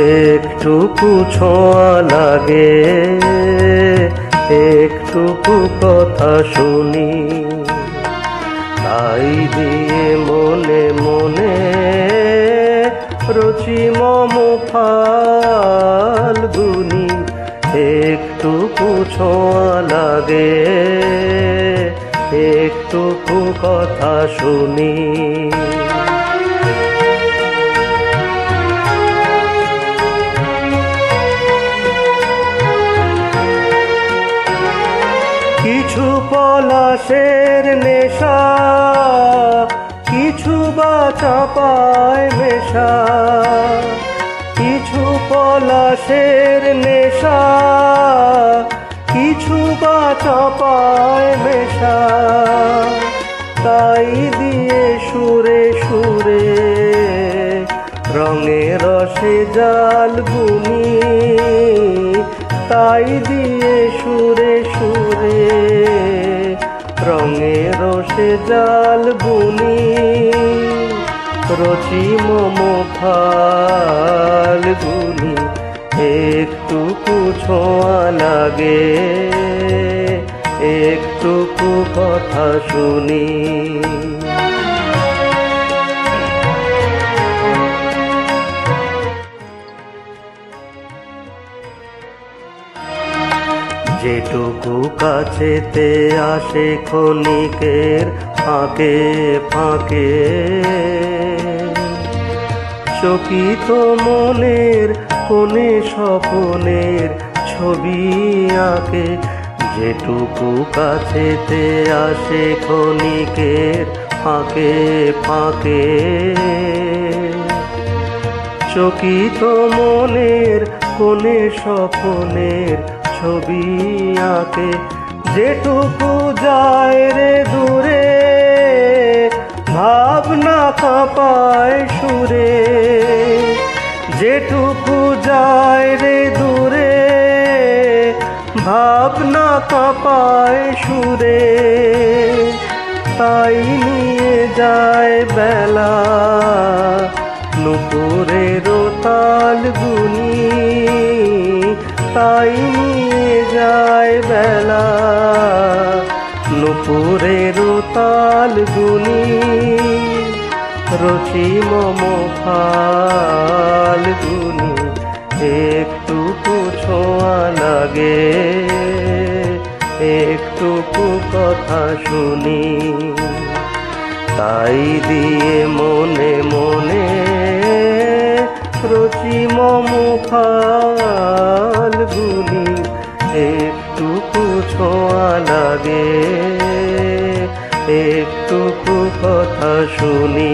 একটুকু ছোঁয়া লাগে, একটুকু কথা শুনি, তাই দিয়ে মনে মনে রচি মম ফাল্গুনি। একটুকু ছোঁয়া লাগে, একটুকু কথা শুনি। কিছু পলাশের নেশা, কিছু বা চাপায় মেশা, কিছু পলাশের নেশা, কিছু বা চাপায় মেশা, তাই দিয়ে সুরে সুরে রঙে রসে জাল বুনি, তাই দিয়ে সুরে সুরে রঙে রসে জাল বুনি। রচি মম ফাল্গুনি, একটুকু ছোঁয়া লাগে, একটুকু কথা শুনি। যেটুকু কাছেতে আসে ক্ষণিকের ফাঁকে ফাঁকে, চকিত মনের কোণে স্বপনের ছবি আঁকে। যেটুকু কাছেতে আসে ক্ষণিকের ফাঁকে ফাঁকে, চকিত মনের কোণে স্বপনের ছবি আঁকে। যেটুকু যায় রে দূরে ভাবনা কাঁপায় সুরে, যেটুকু যায় রে দূরে ভাবনা কাঁপায় সুরে, তাই নিয়ে যায় বেলা নুপুরের তাল গুনি, তাই নিয়ে যায় বেলা নুপুরের তাল গুনি। রচি মম ফাল্গুনি, একটুকু ছোঁয়া লাগে, একটুকু কথা শুনি, তাই দিয়ে মনে মনে রচি মম ফাল্গুনি। একটুকু ছোঁয়া লাগে, একটুকু কথা শুনি।